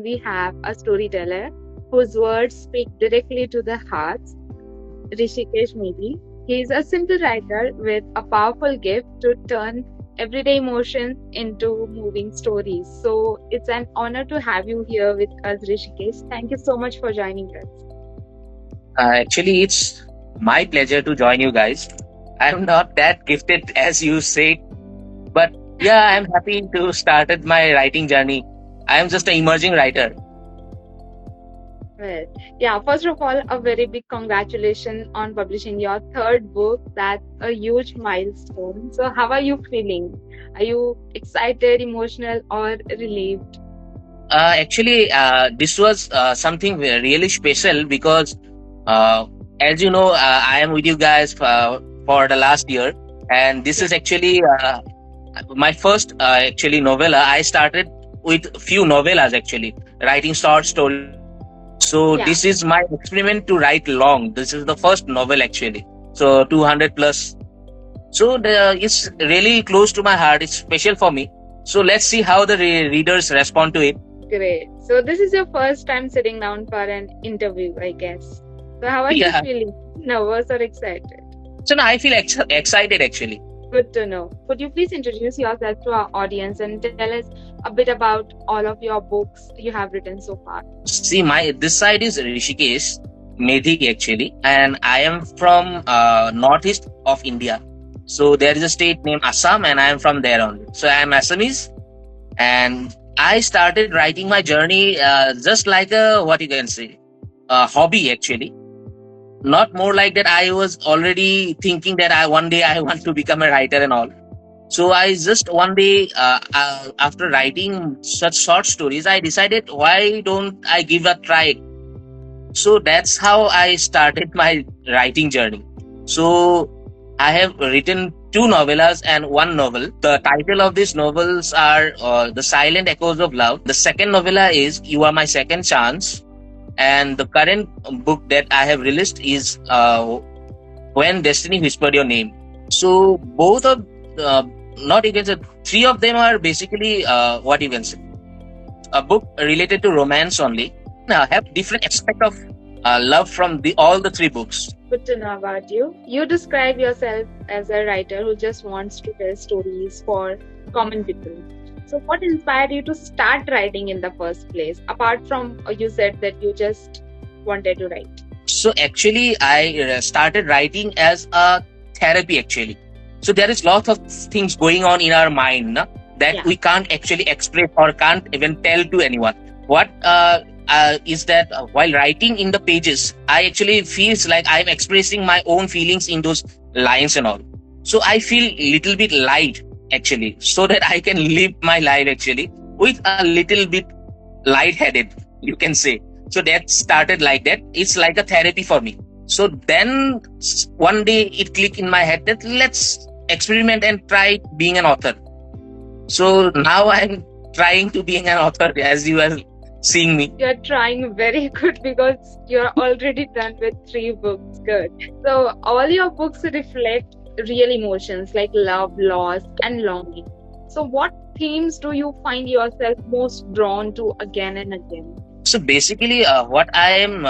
we have a storyteller whose words speak directly to the hearts, Hrishikesh Medhi. He is a simple writer with a powerful gift to turn everyday emotions into moving stories. So it's an honor to have you here with us, Rishikesh. Thank you so much for joining us. Actually, it's my pleasure to join you guys. I'm not that gifted as you say, but yeah, I'm happy to started my writing journey. I am just an emerging writer. Well, yeah, first of all, a very big congratulations on publishing your third book. That's a huge milestone. So, how are you feeling? Are you excited, emotional, or relieved? This was something really special because, uh, as you know, I am with you guys for the last year, and this Yeah, is actually my first actually novella. I started with few novellas actually, writing short stories. So yeah, this is my experiment to write long. This is the first novel actually. So 200 plus. So it's really close to my heart. It's special for me. So let's see how the readers respond to it. great. So, this is your first time sitting down for an interview, I guess. So, how are you Yeah. feeling? Nervous or excited? So now I feel excited actually. Good to know. Could you please introduce yourself to our audience and tell us a bit about all of your books you have written so far? See, my this side is Rishikesh Medhi actually, and I am from northeast of India. So there is a state named Assam, and I am from there only. So I am Assamese, and I started writing my journey just like a what you can say a hobby actually. Not more like that. I was already thinking that I one day I want to become a writer and all. So I just one day, after writing such short stories, I decided why don't I give a try. So that's how I started my writing journey. So I have written two novellas and one novel. The title of these novels are The Silent Echoes of Love. The second novella is You Are My Second Chance. And the current book that I have released is When Destiny Whispered Your Name. So both of not you can say three of them are basically what you can say a book related to romance only. Have different aspect of love from the all the three books. Good to know about you. You describe yourself as a writer who just wants to tell stories for common people. So, what inspired you to start writing in the first place? Apart from you said that you just wanted to write. So actually, I started writing as a therapy actually. So there is lot of things going on in our mind na, that Yeah. we can't actually express or can't even tell to anyone. What is that while writing in the pages, I actually feels like I'm expressing my own feelings in those lines and all. So I feel little bit light actually, so that I can live my life actually with a little bit light-headed, you can say. So that started like that. It's like a therapy for me. So then one day it clicked in my head that let's experiment and try being an author. So now I'm trying to being an author as you are seeing me. You're trying very good because you're already done with three books. Good. So, all your books reflect real emotions like love, loss, and longing. So, what themes do you find yourself most drawn to again and again? So basically, what I am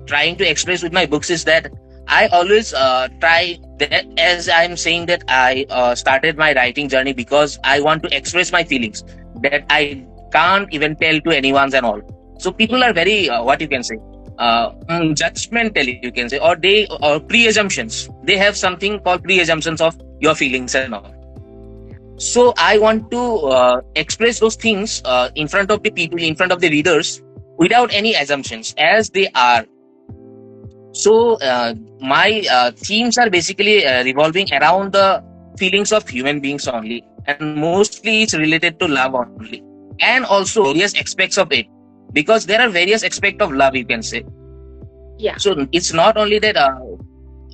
trying to express with my books is that I always try that as I'm saying that I started my writing journey because I want to express my feelings that I can't even tell to anyone's and all. So people are very what you can say judgmental, you can say, or they or pre-assumptions. They have something called pre-assumptions of your feelings and all. So I want to express those things in front of the people, in front of the readers, without any assumptions, as they are. So my themes are basically revolving around the feelings of human beings only, and mostly it's related to love only, and also various aspects of it, because there are various aspects of love, you can say. Yeah. So it's not only that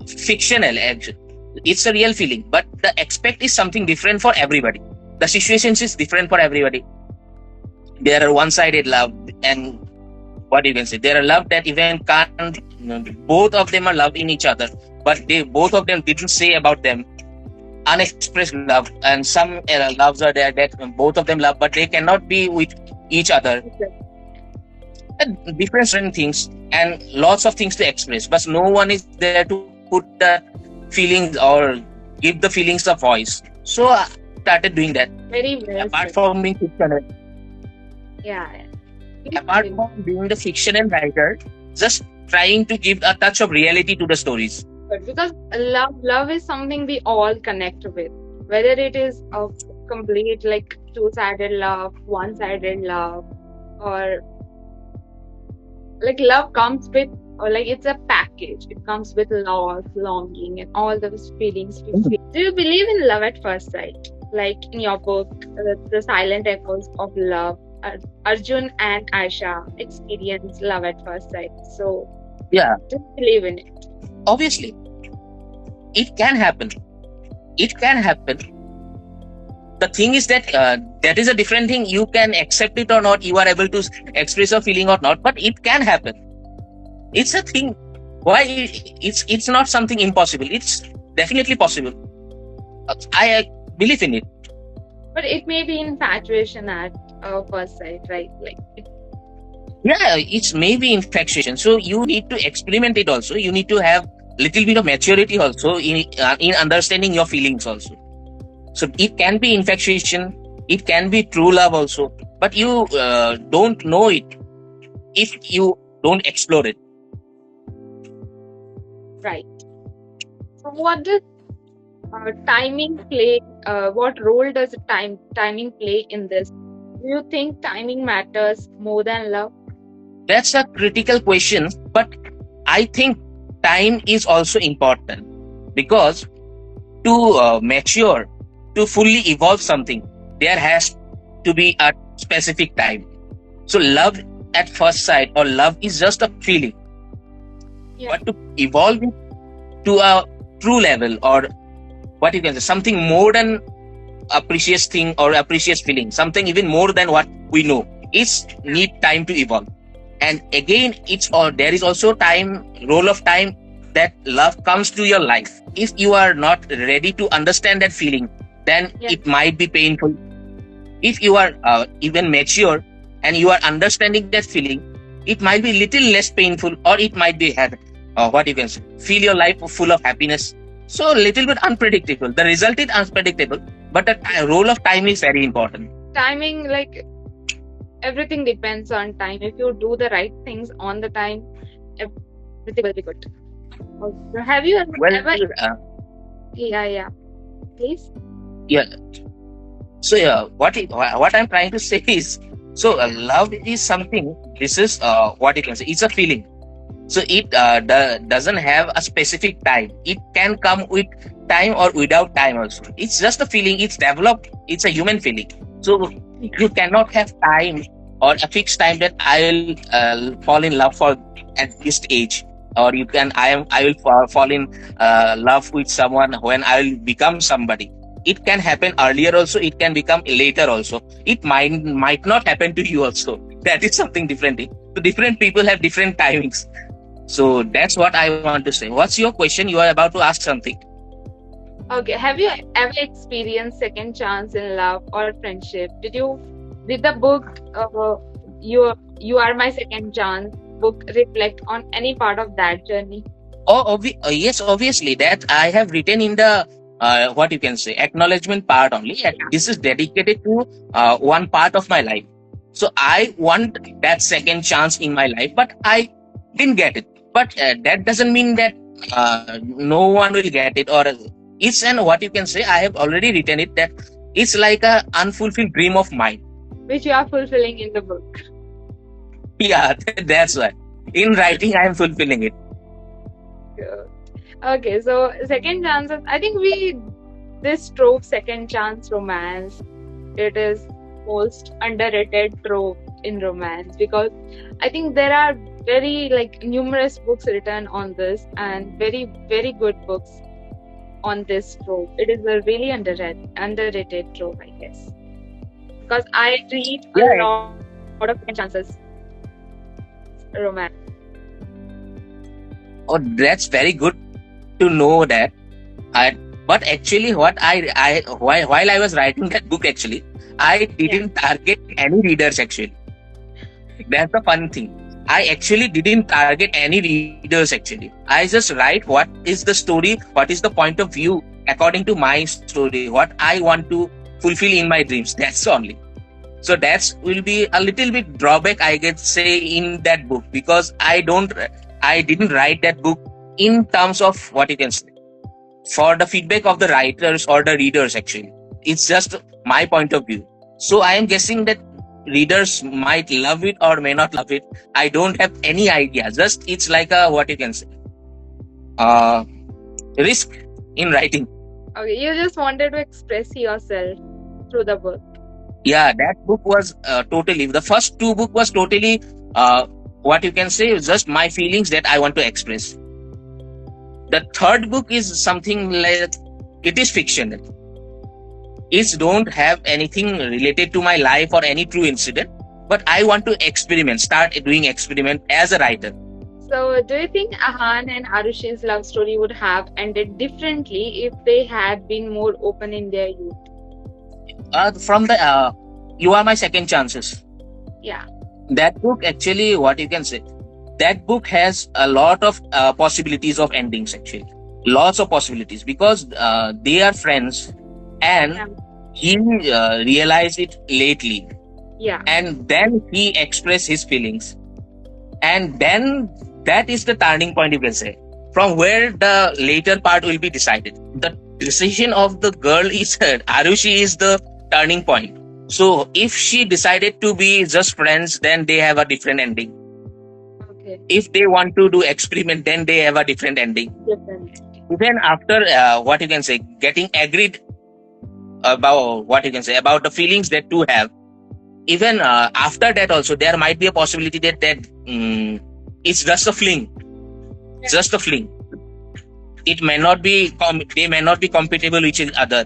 fictional, actually. It's a real feeling, but the aspect is something different for everybody. The situations is different for everybody. There are one-sided love, and what you can say, there are love that even can't, both of them are love in each other, but they both of them didn't say about them. Unexpressed love, and some loves are there that both of them love, but they cannot be with each other. different things and lots of things to express, but no one is there to put the feelings or give the feelings a voice. So I started doing that. Very well Apart said. from being fictional, Yeah, yeah. Please apart continue. from being the fiction and writer, just trying to give a touch of reality to the stories. But because love is something we all connect with, whether it is a complete like two-sided love, one-sided love, or like love comes with, or like it's a package. It comes with loss, longing, and all those feelings we feel. Do you believe in love at first sight? Like in your book, the silent echoes of love. Arjun and Aisha experience love at first sight. So, Yeah, do you believe in it? obviously, it can happen. It can happen. The thing is that that is a different thing. You can accept it or not. You are able to express a feeling or not, but it can happen. It's a thing. Why? It's not something impossible. It's definitely possible. I believe in it. But it may be infatuation at first sight, right? Like, Yeah, it's maybe infatuation. So you need to experiment it also. You need to have little bit of maturity also in understanding your feelings also. So it can be infatuation. It can be true love also. But you don't know it if you don't explore it. right. So, what does timing play? What role does timing play in this? Do you think timing matters more than love? That's a critical question. But I think time is also important because to mature, to fully evolve something, there has to be a specific time. So love at first sight or love is just a feeling, Yeah. but to evolve it to a true level or what you can say, something more than a precious thing or a precious feeling, something even more than what we know, is need time to evolve. And again, there is also time, role of time, that love comes to your life. If you are not ready to understand that feeling, then Yeah. it might be painful. If you are even mature and you are understanding that feeling, it might be little less painful, or it might be what you can say, feel your life full of happiness. So little bit unpredictable. The result is unpredictable, but the role of time is very important. Timing, like everything depends on time. If you do the right things on the time, everything will be good. Also, have you Well, ever? Yeah. Please. yeah. So yeah, what I'm trying to say is, so love is something. This is what you can say. It's a feeling. So it doesn't have a specific time. It can come with time or without time also. It's just a feeling. It's developed. It's a human feeling. So you cannot have time or a fixed time that I will fall in love for at this age, or you can I will fall in love with someone when I will become somebody. It can happen earlier also. It can become later also. It might not happen to you also. That is something different. So different people have different timings. So that's what I want to say. What's your question? You are about to ask something. Okay. Have you ever experienced second chance in love or friendship? Did the book you are my second chance book reflect on any part of that journey? Oh, yes, obviously. That I have written in the what you can say, acknowledgement part only. And this is dedicated to one part of my life. So I want that second chance in my life, but I didn't get it. But that doesn't mean that no one will get it, or it's an what you can say. I have already written it that it's like a unfulfilled dream of mine. Which you are fulfilling in the book. Yeah, that's why. In writing, I am fulfilling it. Okay, so second chances. I think this trope second chance romance. It is most underrated trope in romance because I think there are very like numerous books written on this and very good books on this trope. It is a really underrated trope, I guess. Because I read a lot of second chances romance. Oh, that's very good to know that. But actually, while I was writing that book, actually, I didn't target any readers. Actually, that's the fun thing. I actually didn't target any readers actually. I just write what is the story, what is the point of view according to my story, what I want to fulfill in my dreams. That's only. So that's will be a little bit drawback I get say in that book, because I didn't write that book in terms of what you can say for the feedback of the writers or the readers actually. It's just my point of view. So I am guessing that readers might love it or may not love it. I don't have any idea. Just it's like a what you can say uh risk in writing. Okay, you just wanted to express yourself through the book. Yeah, that book was totally, the first two book was totally what you can say just my feelings that I want to express. The third book is something like it is fiction. It don't have anything related to my life or any true incident, but I want to experiment, start doing experiment as a writer. So, do you think Ahan and Arushi's love story would have ended differently if they had been more open in their youth? From the You Are My Second Chances, Yeah. that book actually, what you can say, that book has a lot of possibilities of endings actually, lots of possibilities, because they are friends, and Yeah. he realized it lately, Yeah. and then he expressed his feelings, and then that is the turning point, you can say, from where the later part will be decided. The decision of the girl is Arushi is the turning point. So if she decided to be just friends, then they have a different ending. Okay. If they want to do experiment, then they have a different ending. Different. Even after what you can say getting agreed about what you can say about the feelings that two have, even after that also there might be a possibility that it's just a fling, just a fling. It may not be they may not be compatible with each other.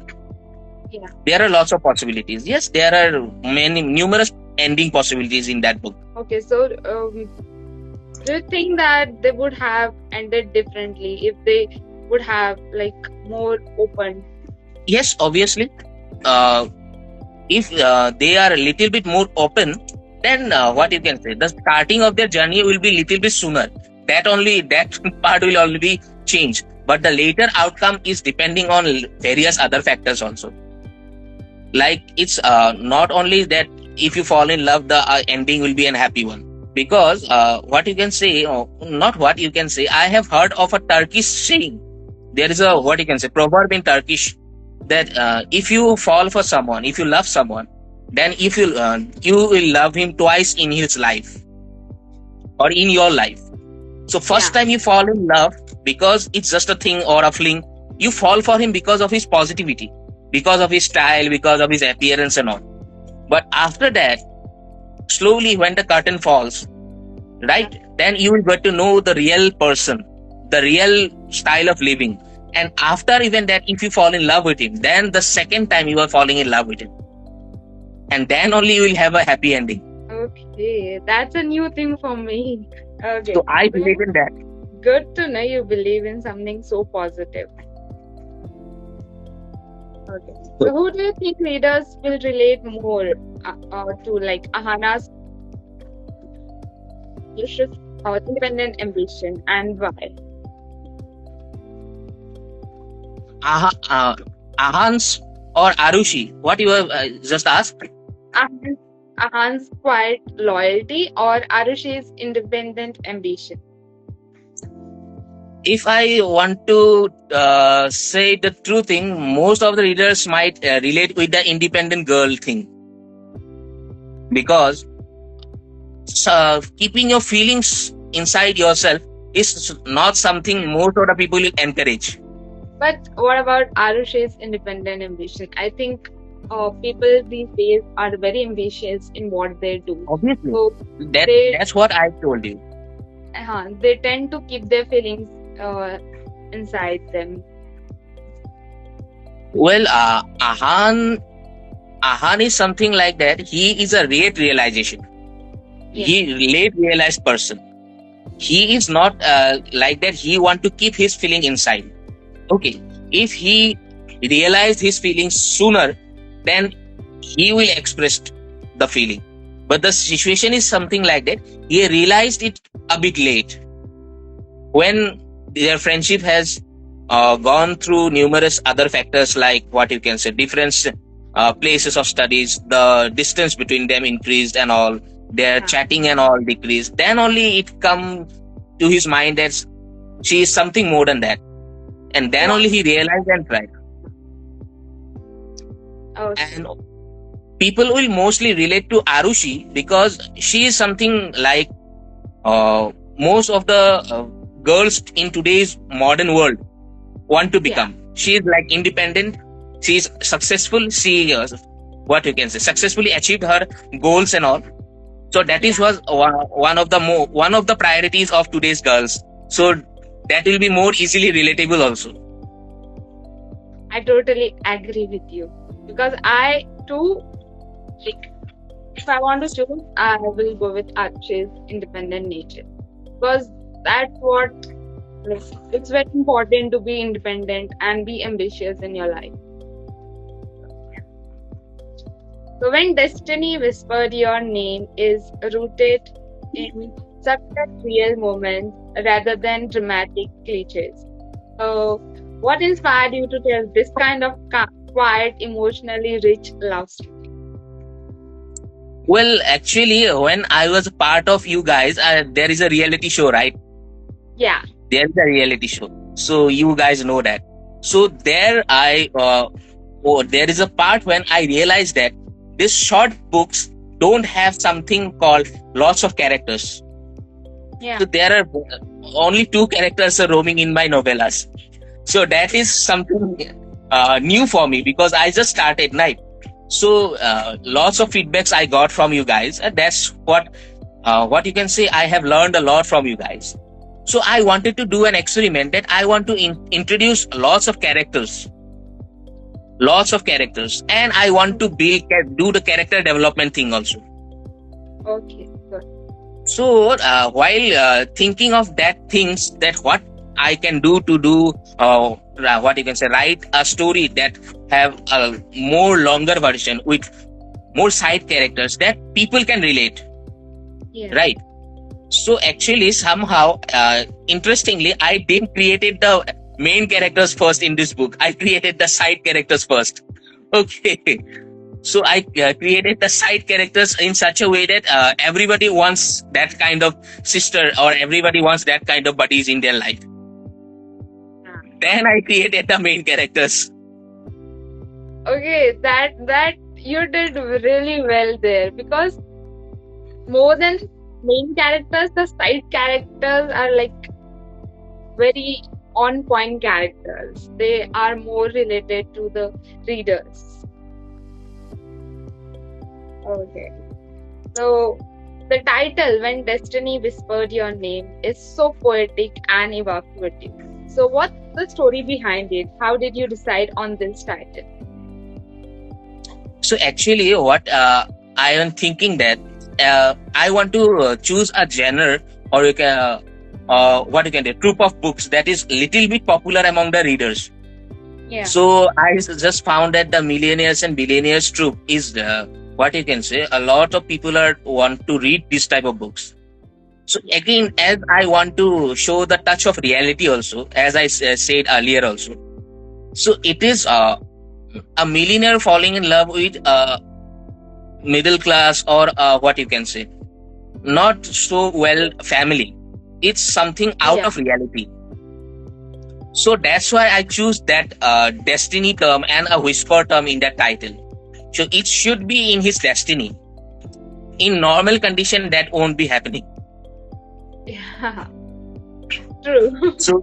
Yeah. There are lots of possibilities. Yes, there are many numerous ending possibilities in that book. Okay, so do you think that they would have ended differently if they would have like more open? Yes, obviously. If they are a little bit more open, then what you can say, the starting of their journey will be little bit sooner. That part will only be changed, but the later outcome is depending on various other factors also. Like it's not only that if you fall in love, the ending will be an happy one. Because what you can say, not what you can say, I have heard of a Turkish saying. There is a what you can say proverb in Turkish that if you fall for someone, if you love someone, then if you will love him twice in his life or in your life. So first time you fall in love because it's just a thing or a fling, you fall for him because of his positivity, because of his style, because of his appearance and all. But after that, slowly when the curtain falls, right, then you will get to know the real person, the real style of living. And after even that, if you fall in love with him, then the second time you are falling in love with him, and then only you will have a happy ending. Okay, that's a new thing for me. Okay. So I believe in that. Good to know you believe in something so positive. Okay. So who do you think readers will relate more to, like Ahana's independent ambition, and why? Ahans or Arushi? What you have just asked? Ahan's quiet loyalty or Arushi's independent ambition? If I want to say the true thing, most of the readers might relate with the independent girl thing. Because keeping your feelings inside yourself is not something most of the people will encourage. But what about Arushi's independent ambition? I think people these days are very ambitious in what they do. Obviously. So that's what I told you. They tend to keep their feelings inside them. Well, Ahan is something like that. He is a late realization. Yeah. He late realized person. He is not like that. He want to keep his feeling inside. Okay, if he realized his feelings sooner, then he will express the feeling. But the situation is something like that. He realized it a bit late when their friendship has gone through numerous other factors, like what you can say, different places of studies, the distance between them increased and all, their Yeah. chatting and all decreased. Then only it come to his mind that she is something more than that. And then What? only he realized and tried. Okay. And people will mostly relate to Arushi because she is something like most of the girls in today's modern world want to Yeah. become. She is like independent. She is successful. She what you can say, successfully achieved her goals and all. So that is Yeah. was one of the priorities of today's girls. So that will be more easily relatable also. I totally agree with you because I too, like, if I want to choose, I will go with Archie's independent nature because that's what, like, it's very important to be independent and be ambitious in your life. So when destiny whispered your name is rooted in subtle real moments rather than dramatic cliches. So what inspired you to tell this kind of quiet, emotionally rich love story? Well, actually, when I was a part of you guys, there is a reality show, right? Yeah. There is a reality show. So you guys know that. So there is a part when I realized that these short books don't have something called lots of characters. Yeah. So there are only two characters roaming in my novellas. So that is something new for me because I just started, right? So lots of feedbacks I got from you guys, and that's what you can say. I have learned a lot from you guys. So I wanted to do an experiment that I want to introduce lots of characters, and I want to do the character development thing also. Okay. Good. So while thinking of that things, that what I can do to do what you can say, write a story that have a more longer version with more side characters that people can relate, Yeah. right? So actually somehow interestingly, I didn't created the main characters first in this book. I created the side characters first. Okay. So I created the side characters in such a way that everybody wants that kind of sister, or everybody wants that kind of buddies in their life. Yeah. Then I created the main characters. Okay, that you did really well there because more than main characters, the side characters are like very on point characters. They are more related to the readers. Okay. So the title, When Destiny Whispered Your Name, is so poetic and evocative. So what's the story behind it? How did you decide on this title? So actually, what I am thinking that I want to choose a genre, or you can what you can do, troop of books that is little bit popular among the readers. Yeah. So I just found that the millionaires and billionaires troop is what you can say. A lot of people are want to read this type of books. So again, as I want to show the touch of reality also, as I said earlier also. So it is a millionaire falling in love with a middle class, or what you can say, not so well family. It's something out Yeah. of reality. So that's why I choose that destiny term and a whisper term in that title. So it should be in his destiny. In normal condition, that won't be happening. Yeah. True. So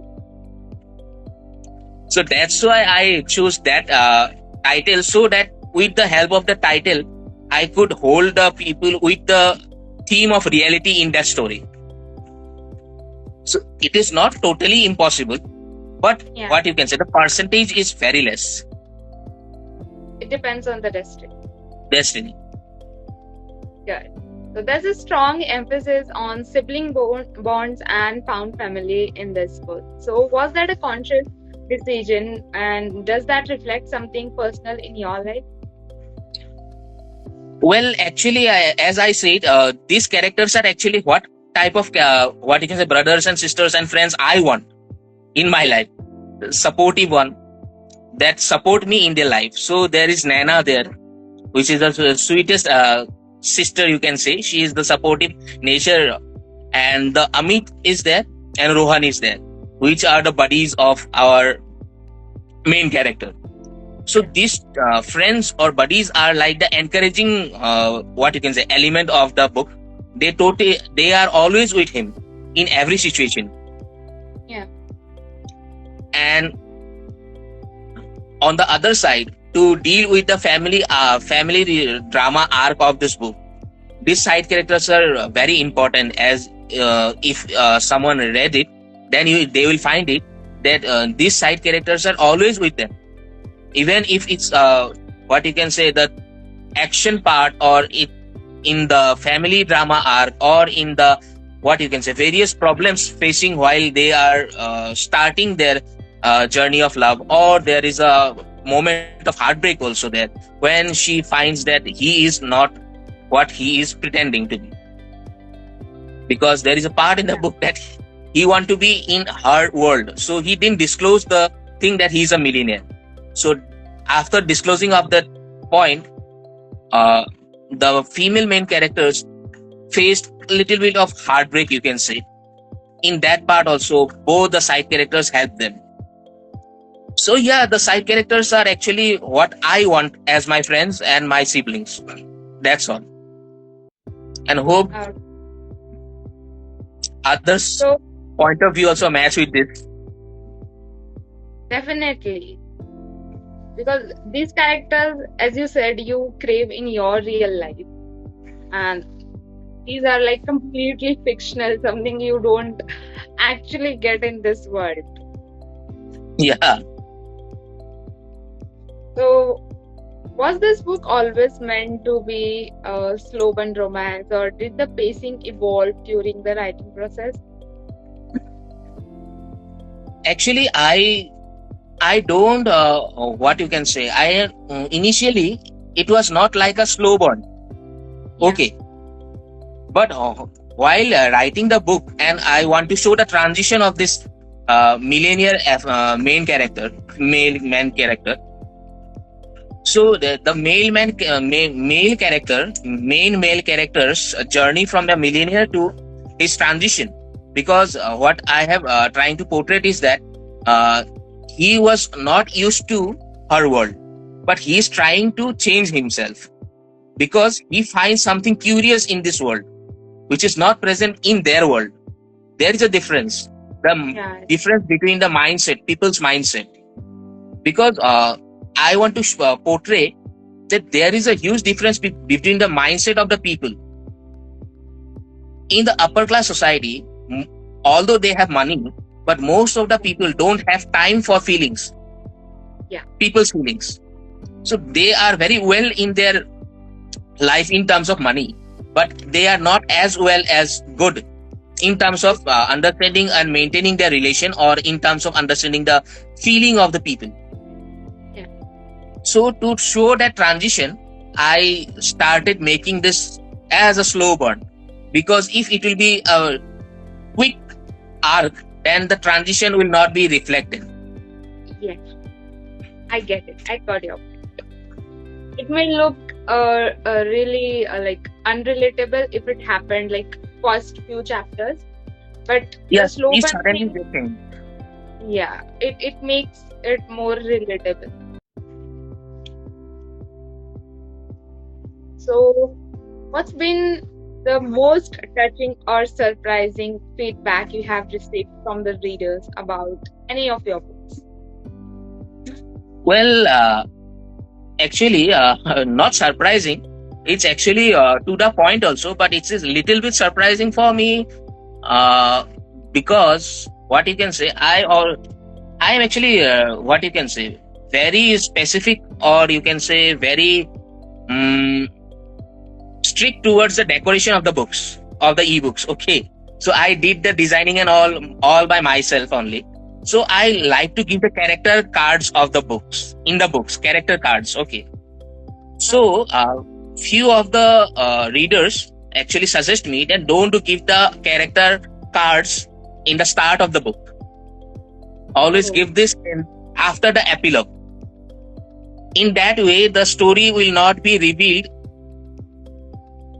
that's why I choose that title, so that with the help of the title, I could hold the people with the theme of reality in that story. So it is not totally impossible, but Yeah. what you can say, the percentage is very less. It depends on the destiny. Destiny. Good. So there's a strong emphasis on sibling bonds and found family in this book. So was that a conscious decision, and does that reflect something personal in your life? Well, actually, as I said, these characters are actually what type of what you can say brothers and sisters and friends I want in my Yeah, life. Supportive one that support me in their life. So there is Nana there, which is the sweetest sister you can say. She is the supportive nature, and the Amit is there, and Rohan is there, which are the buddies of our main character. So yeah, these friends or buddies are like the encouraging what you can say element of the book. They are always with him in every situation. yeah, And on the other side, to deal with the family drama arc of this book, these side characters are very important. As if someone read it, then they will find it that these side characters are always with them, even if it's what you can say the action part, or it in the family drama arc, or in the what you can say various problems facing while they are starting their journey of love, or there is a moment of heartbreak also there when she finds that he is not what he is pretending to be, because there is a part in the yeah, book that he want to be in her world, so he didn't disclose the thing that he's a millionaire. So after disclosing of that point, uh, the female main characters faced a little bit of heartbreak you can say. In that part also both the side characters help them. So yeah, the side characters are actually what I want as my friends and my siblings. That's all. And hope uh, others so point of view also match with this. definitely, because these characters, as you said, you crave in your real life, and these are like completely fictional, something you don't actually get in this world. Yeah. So, was this book always meant to be a slow burn romance, or did the pacing evolve during the writing process? Actually, I don't what you can say. I initially it was not like a slow burn. Yeah, Okay, but while writing the book, and I want to show the transition of this millionaire main character, male man character. So the male character, main male character's journey from the millionaire to his transition, because what I have trying to portray is that uh, he was not used to her world, but he is trying to change himself because he finds something curious in this world, which is not present in their world. There is a difference. yeah, Difference between the mindset, people's mindset, because I want to portray that there is a huge difference between the mindset of the people in the upper class society. Although they have money, but most of the people don't have time for feelings, yeah, people's feelings. So they are very well in their life in terms of money, but they are not as well as good in terms of understanding and maintaining their relation, or in terms of understanding the feeling of the people. yeah, So to show that transition, I started making this as a slow burn, because if it will be a quick arc, then the transition will not be reflected. yeah. I get it. I got your. It may look really like unrelatable if it happened like first few chapters, but the Yes, slow it's burn suddenly thing, different. yeah, it makes it more relatable. So, what's been the most touching or surprising feedback you have received from the readers about any of your books? Well, actually, not surprising. It's actually to the point also, but it's a little bit surprising for me uh, because what you can say, I am actually what you can say very specific, or you can say very um, strict towards the decoration of the books, of the ebooks. Okay, so I did the designing and all by myself only. So I like to give the character cards of the books, in the books, character cards. Okay, so Okay. few of the readers actually suggest me that don't to give the character cards in the start of the book. Always Oh, give this after the epilogue. In that way, the story will not be revealed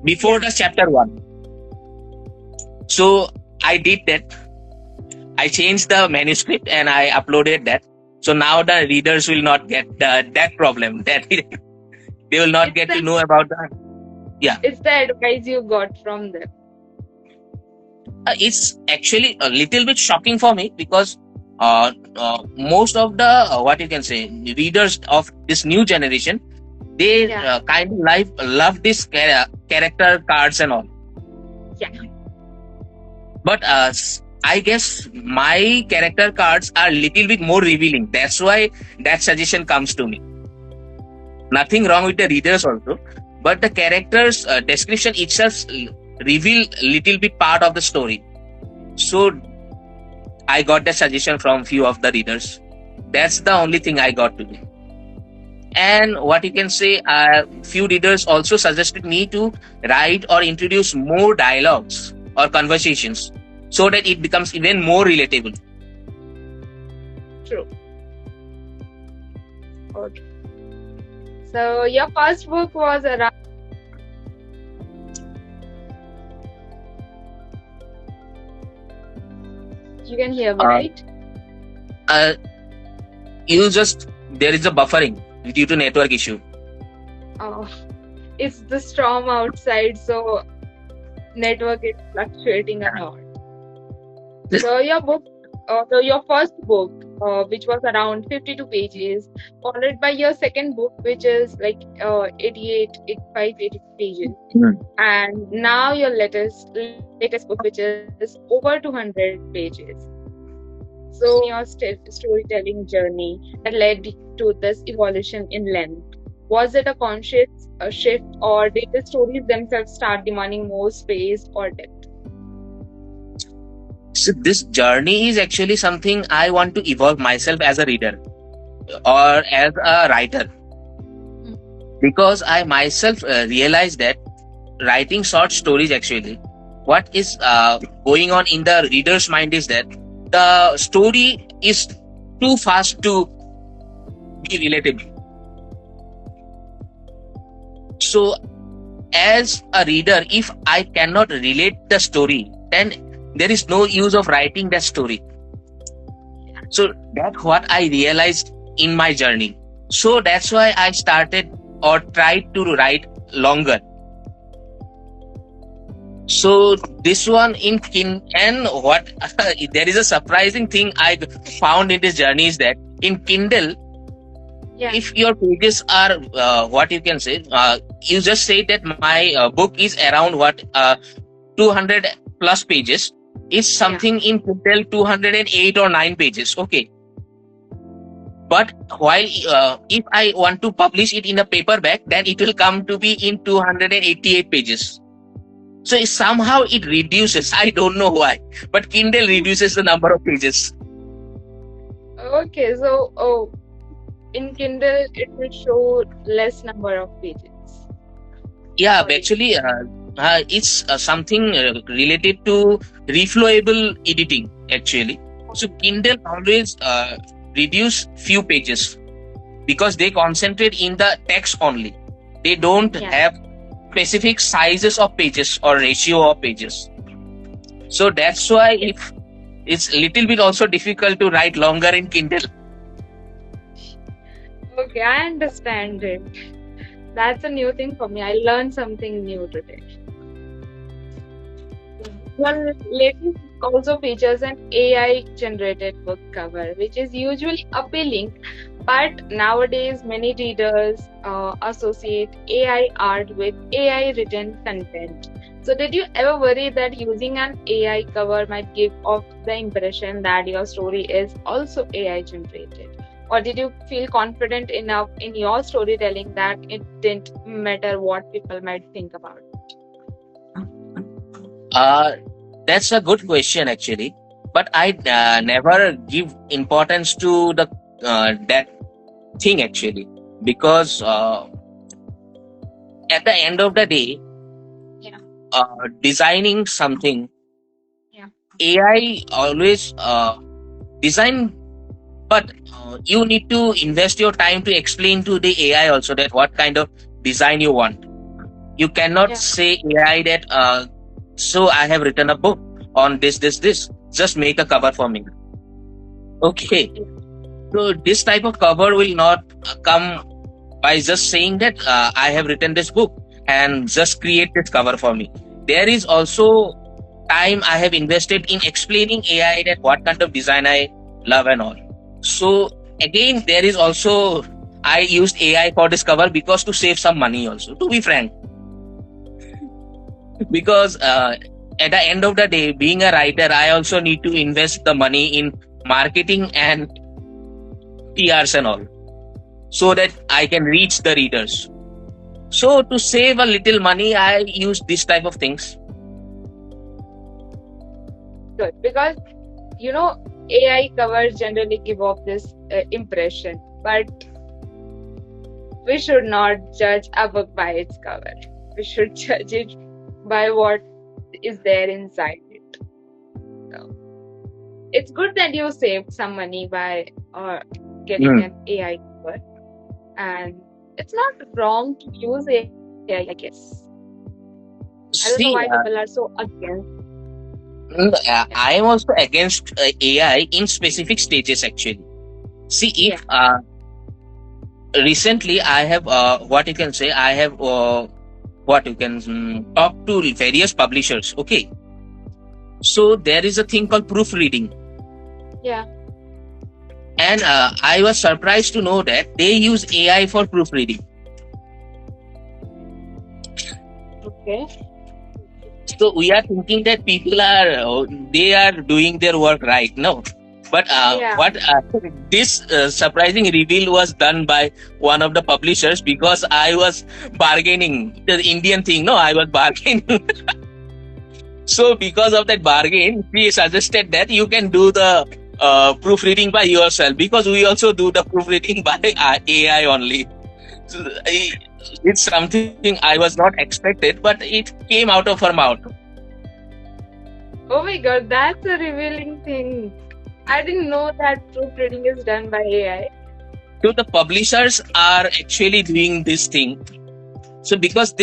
before yeah. the chapter 1. So I did that. I changed the manuscript and I uploaded that. So now the readers will not get that problem. That they will not It's get the to know about the. Yeah, it's the advice you got from them. it's actually a little bit shocking for me because most of the what you can say readers of this new generation, they Yeah, kind of love this character cards and all. yeah. But I guess my character cards are little bit more revealing. That's why that suggestion comes to me. Nothing wrong with the readers also, but the characters description itself reveal little bit part of the story. So I got that suggestion from few of the readers. That's the only thing I got to do. And what you can say, few readers also suggested me to write or introduce more dialogues or conversations so that it becomes even more relatable. True. Okay. So your first book was around. You can hear me, Uh, right? uh, you just there is a buffering due to network issue. Oh, it's the storm outside, so network is fluctuating a lot. So your first book, which was around 52 pages, followed by your second book, which is like 88, 85, 80 pages, Hmm. and now your latest book, which is over 200 pages. So, your storytelling journey that led to this evolution in length? Was it a conscious shift, or did the stories themselves start demanding more space or depth? So this journey is actually something I want to evolve myself as a reader or as a writer, Mm. because I myself realized that writing short stories actually, what is going on in the reader's mind is that the story is too fast to be relatable. So as a reader, if I cannot relate the story, then there is no use of writing that story. So that's what I realized in my journey. So that's why I started or tried to write longer. So this one in and what there is a surprising thing I found in this journey is that in Kindle, Yeah, if your pages are what you can say, you just say that my book is around 200 plus pages. Is yeah, something in Kindle 208 or 9 pages. Okay, but while if I want to publish it in a paperback, then it will come to be in 288 pages. So somehow it reduces. I don't know why, but Kindle reduces the number of pages. Okay, so in Kindle it will show less number of pages. Yeah, Got it. actually, it's something related to reflowable editing. Actually, so Okay. Kindle always reduce few pages because they concentrate in the text only. They don't Yeah. have specific sizes of pages or ratio of pages. So that's why if it's little bit also difficult to write longer in Kindle. Okay, I understand it. That's a new thing for me. I learned something new today. Your latest book also features an AI generated book cover, which is usually appealing, but nowadays many readers associate AI art with AI written content. So, did you ever worry that using an AI cover might give off the impression that your story is also AI generated? Or did you feel confident enough in your storytelling that it didn't matter what people might think about Uh, that's a good question actually, but I never give importance to the that thing actually because at the end of the day, Yeah. designing something, Yeah. AI always design, but you need to invest your time to explain to the AI also that what kind of design you want. You cannot Yeah. say AI that so I have written a book on this. Just make a cover for me. Okay. Yeah. So this type of cover will not come by just saying that I have written this book and just create this cover for me. There is also time I have invested in explaining AI that what kind of design I love and all. So again, there is also I used AI for this cover because to save some money also. To be frank, because at the end of the day, being a writer, I also need to invest the money in marketing and PRs and all, so that I can reach the readers. So to save a little money, I use this type of things. Good. Because, you know, AI covers generally give off this impression, but we should not judge a book by its cover. We should judge it by what is there inside it. So it's good that you saved some money by getting Mm. an AI cover, and it's not wrong to use AI, I guess. I don't know why See, people are so against. Yeah. I am also against AI in specific stages actually. See, Yeah. if recently I have what you can say, I have what you can talk to various publishers. Okay, so there is a thing called proofreading, Yeah. and I was surprised to know that they use AI for proofreading. Okay. So we are thinking that people are they are doing their work right. No, but Yeah. what this surprising reveal was done by one of the publishers because I was bargaining the Indian thing. No, I was bargaining. So because of that bargain, we suggested that you can do the proofreading by yourself because we also do the proofreading by AI only. So, it's something I was not expected, but it came out of her mouth. Oh my god, that's a revealing thing. I didn't know that proofreading is done by AI. So the publishers are actually doing this thing. So because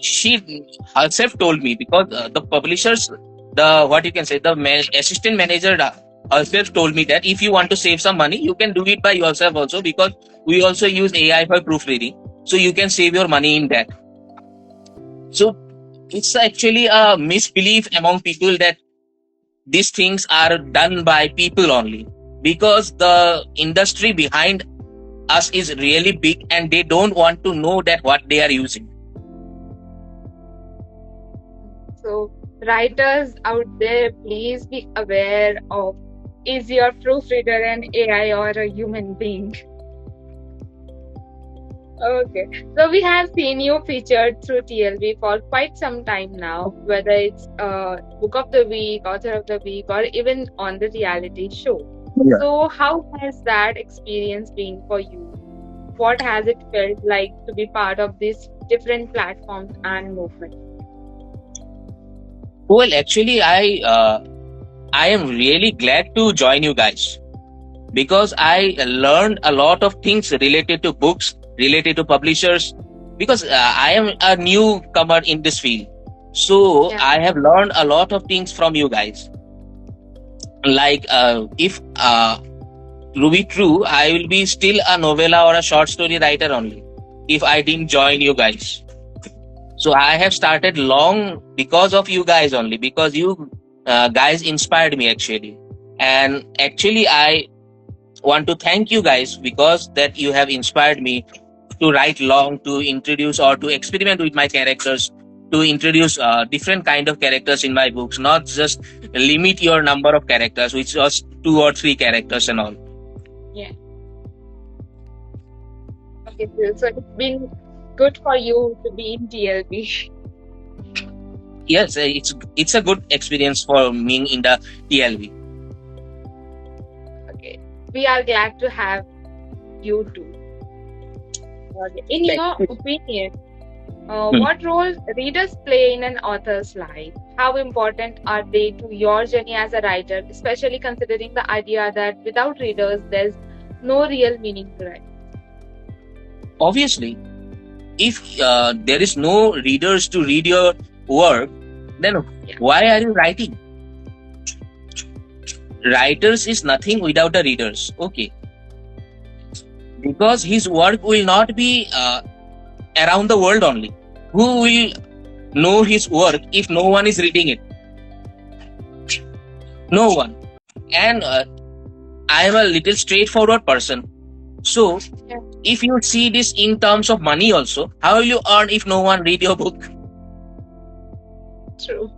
she herself told me because the publishers, the what you can say, the assistant manager herself told me that if you want to save some money, you can do it by yourself also because we also use AI for proofreading. So you can save your money in that. So it's actually a misbelief among people that these things are done by people only because the industry behind us is really big and they don't want to know that what they are using. So, writers out there, please be aware of, is your proofreader an AI or a human being? Okay. So we have seen you featured through TLV for quite some time now, whether it's Book of the Week, Author of the Week, or even on the reality show. Yeah. So how has that experience been for you? What has it felt like to be part of these different platforms and movements? Well, actually, I am really glad to join you guys because I learned a lot of things related to books, related to publishers, because I am a newcomer in this field. So Yeah. I have learned a lot of things from you guys. Like if to be true, I will be still a novella or a short story writer only if I didn't join you guys. So I have started long because of you guys only, because you guys inspired me actually. And actually, I want to thank you guys because that you have inspired me to write long, to introduce or to experiment with my characters, to introduce different kind of characters in my books, not just limit your number of characters, which was 2 or 3 characters and all. Yeah. Okay, so it's been good for you to be in TLB. Yes, it's a good experience for me in the TLV. Okay. We are glad to have you too. Okay. In Thank your you. opinion, Hmm. What role readers play in an author's life? How important are they to your journey as a writer, especially considering the idea that without readers, there's no real meaning to write? Obviously, if there is no readers to read your work, then Yeah, why are you writing? Writers is nothing without the readers. Okay, because his work will not be around the world only. Who will know his work if no one is reading it? No one. And I am a little straightforward person. So yeah, if you see this in terms of money also, how will you earn if no one read your book? true.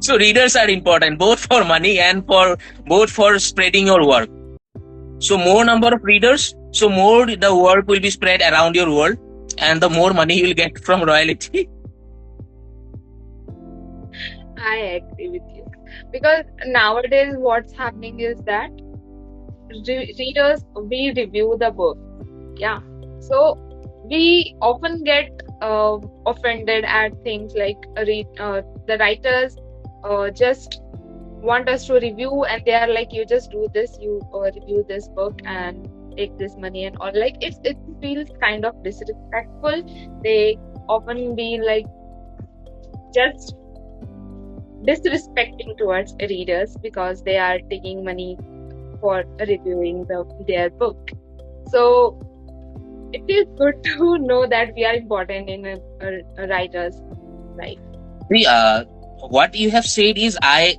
So readers are important both for money and for both for spreading your work. So more number of readers, so more the work will be spread around your world, and the more money you will get from royalty. I agree with you. Because nowadays, what's happening is that readers, we review the book. Yeah. So we often get offended at things like the writers just want us to review, and they are like, you just do this, you review this book and take this money and all. Like it feels kind of disrespectful. They often be like just disrespecting towards readers because they are taking money for reviewing their book. So it feels good to know that we are important in a writer's life. See, what you have said is I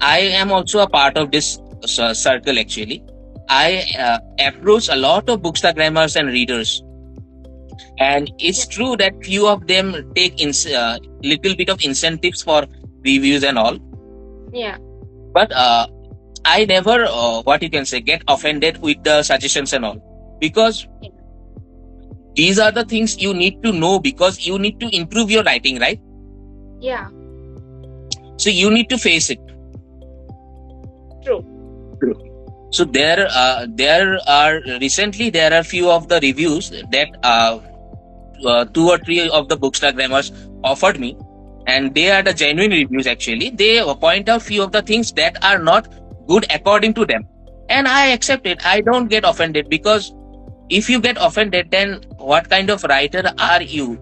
am also a part of this circle actually. I approach a lot of bookstagrammers and readers, and it's Yeah, true that few of them take little bit of incentives for reviews and all. yeah, But I never, what you can say, get offended with the suggestions and all, because yeah, these are the things you need to know because you need to improve your writing, right? yeah, So you need to face it. true. So there are recently there are few of the reviews that two or three of the bookstagrammers offered me, and they are the Yeah, genuine reviews. Actually, they point out few of the things that are not good according to them, and I accept it. I don't get offended because if you get offended, then what kind of writer are you?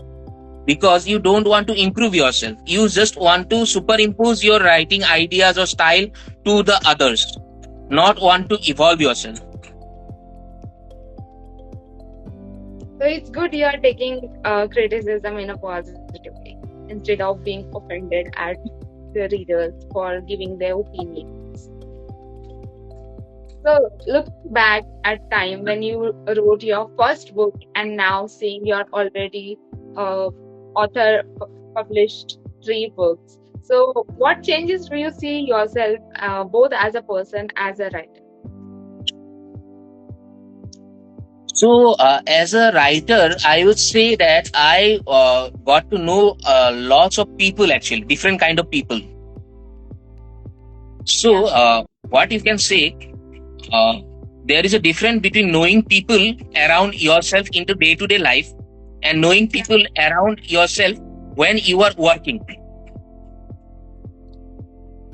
Because you don't want to improve yourself. You just want to superimpose your writing ideas or style to the others, not want to evolve yourself. so it's good you are taking criticism in a positive way instead of being offended at the readers for giving their opinions. So looking back at time when you wrote your first book and now seeing your already uh, published three books. So what changes do you see yourself both as a person as a writer? So, as a writer, I would say that I got to know lots of people, actually, different kind of people. Yeah, So, what you can say, uh, there is a difference between knowing people around yourself into day-to-day life and knowing yeah, people around yourself when you are working.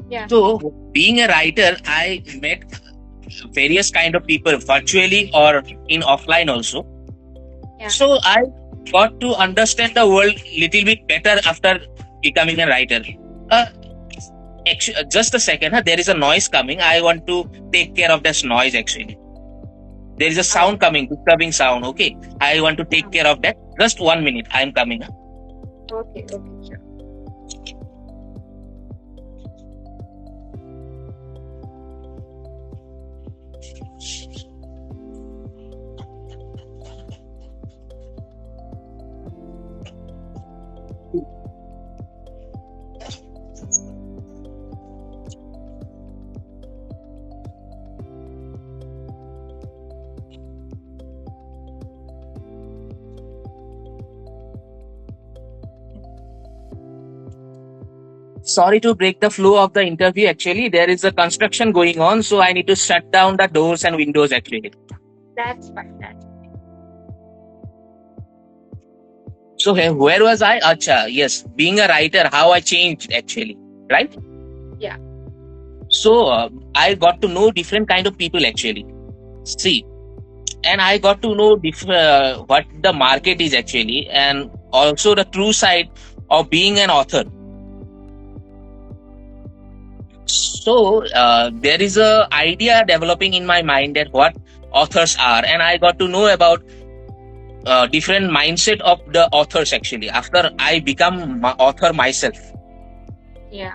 yeah, So, being a writer, I met various kind of people virtually or in offline also. yeah. So I got to understand the world little bit better after becoming a writer. Uh, just a second, huh? There is a noise coming. I want to take care of this noise actually. There is a Oh, sound coming, disturbing sound. Okay, I want to take care of that. Just 1 minute. I am coming. Huh? okay, okay, sure. Sorry to break the flow of the interview. Actually, there is a construction going on, so I need to shut down the doors and windows. Actually, That's fine. That's So where was I? Acha, yes, being a writer, how I changed actually, right? Yeah. So I got to know different kind of people actually. See, and I got to know what the market is actually, and also the true side of being an author. So there is a idea developing in my mind that what authors are, and I got to know about different mindset of the authors actually after I become author myself. Yeah.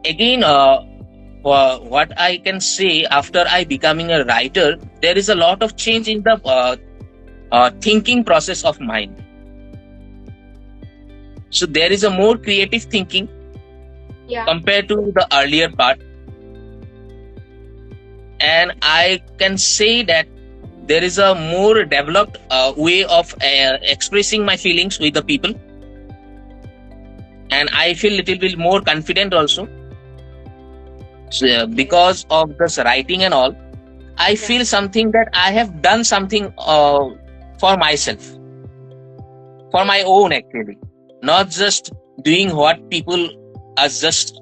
Again, what I can say after I becoming a writer, there is a lot of change in the thinking process of mine. So there is a more creative thinking Yeah. compared to the earlier part, and I can say that there is a more developed way of expressing my feelings with the people, and I feel little bit more confident also. So, because of this writing and all, I feel something that I have done something for myself, for my own actually, not just doing what people just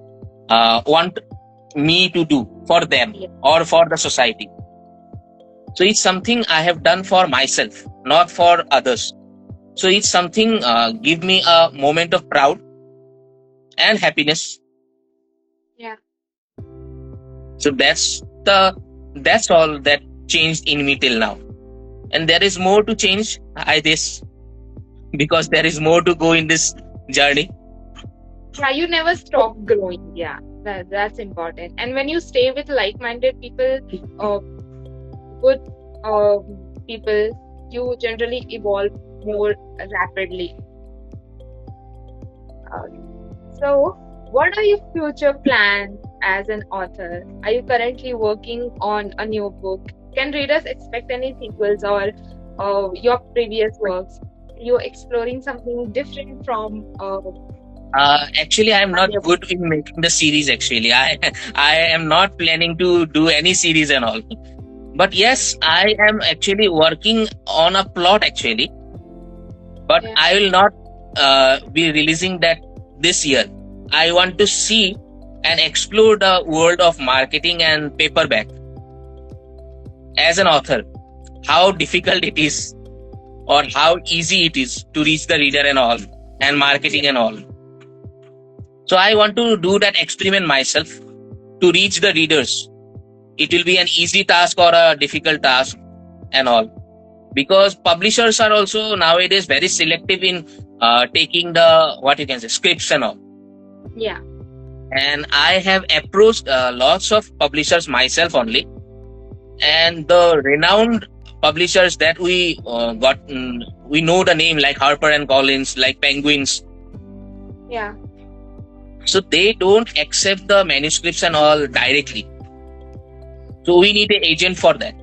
want me to do for them or for the society. So it's something I have done for myself, not for others. So it's something give me a moment of proud and happiness. Yeah. So that's all that changed in me till now, and there is more to change. I guess because there is more to go in this journey. Yeah, you never stop growing. Yeah, that's important. And when you stay with like-minded people, good people, you generally evolve more rapidly. Uh, so, what are your future plans as an author? Are you currently working on a new book? Can readers expect any sequels or your previous works? You're exploring something different from Actually, I am not earlier good in making the series. Actually, I am not planning to do any series and all. But yes, I am actually working on a plot actually. But Yeah. I will not be releasing that this year. I want to see and explore the world of marketing and paperback as an author. How difficult it is, or how easy it is to reach the reader and all, and marketing and all. So I want to do that experiment myself to reach the readers. It will be an easy task or a difficult task and all, because publishers are also nowadays very selective in taking the what you can say scripts and all. Yeah. And I have approached lots of publishers myself only, and the renowned publishers that we got, we know the name like Harper and Collins, like Penguins. Yeah. So they don't accept the manuscripts and all directly. So we need an agent for that.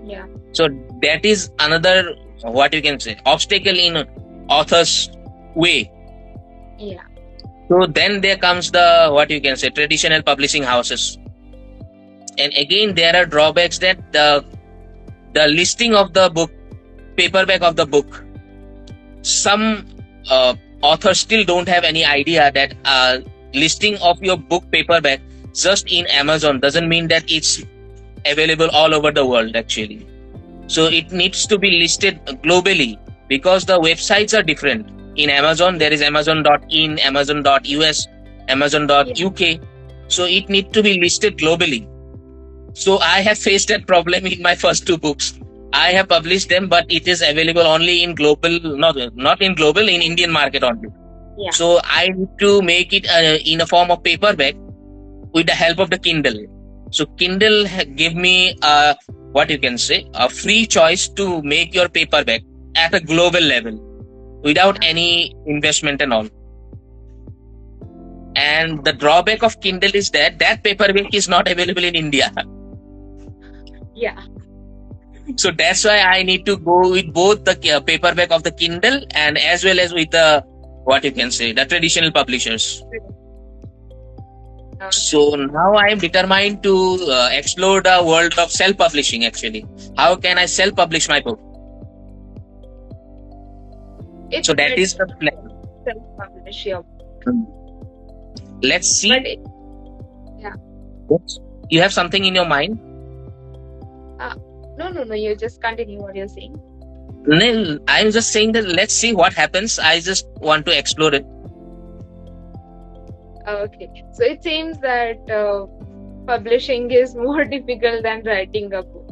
Yeah. So that is another what you can say obstacle in author's way. Yeah. So then there comes the what you can say traditional publishing houses, and again there are drawbacks that the listing of the book, paperback of the book, some authors still don't have any idea that listing of your book paperback just in Amazon doesn't mean that it's available all over the world actually. So it needs to be listed globally, because the websites are different. In Amazon there is amazon.in, amazon.us, amazon.uk. So it needs to be listed globally. So I have faced that problem in my first two books. I have published them, but it is available only in global, not in global, in Indian market only. Yeah. So I need to make it in a form of paperback with the help of the Kindle. So Kindle give me what you can say a free choice to make your paperback at a global level without any investment and all. And the drawback of Kindle is that paperback is not available in India. Yeah. So that's why I need to go with both the paperback of the Kindle and as well as with the what you can say the traditional publishers. So now I am determined to explore the world of self-publishing actually. How can I self-publish my book? It's So that better is the plan. to self-publish your. Let's But see. yeah, You have something in your mind? uh, no. You just continue what you're saying. No, I'm just saying that let's see what happens. I just want to explore it. Okay, so it seems that publishing is more difficult than writing a book.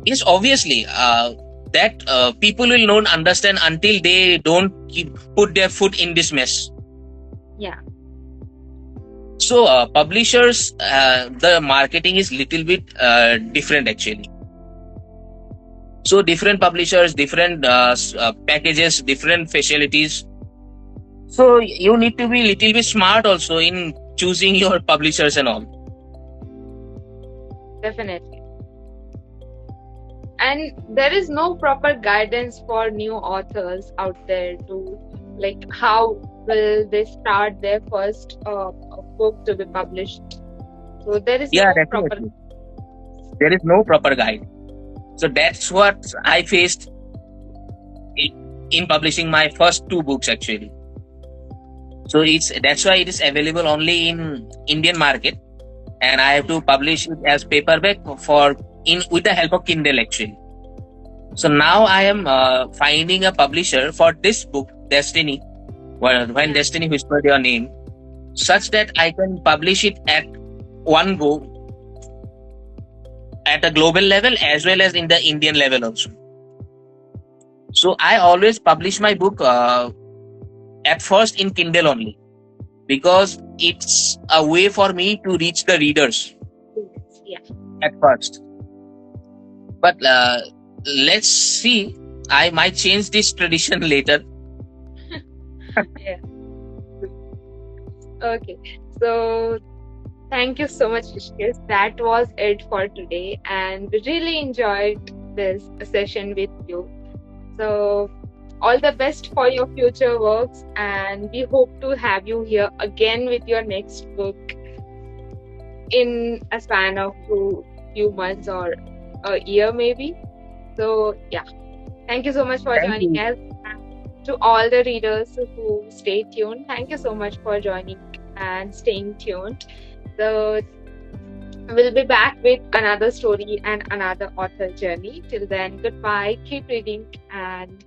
Yes, obviously. That people will not understand until they don't put their foot in this mess. Yeah, So publishers, the marketing is little bit different actually. So different publishers, different packages, different facilities. So you need to be little bit smart also in choosing your publishers and all. definitely. And there is no proper guidance for new authors out there to like how will they start their first book to be published. So there is Yeah, no proper. definitely. There is no proper guide. So that's what I faced i- in publishing my first two books actually. So that's why it is available only in Indian market, and I have to publish it as paperback for in with the help of Kindle actually. So now I am finding a publisher for this book, Destiny, when Yeah, Destiny whispered your name, such that I can publish it at one go at a global level as well as in the Indian level also. So I always publish my book at first in Kindle only because it's a way for me to reach the readers yeah, at first. But let's see. I might change this tradition later. yeah. Okay, so thank you so much, Rishikesh. That was it for today, and we really enjoyed this session with you. So, all the best for your future works, and we hope to have you here again with your next book in a span of few months or a year, maybe. So, yeah, thank you so much for Thank joining you. us. And to all the readers who stay tuned, thank you so much for joining and staying tuned. So, we'll be back with another story and another author journey. Till then, goodbye, keep reading, and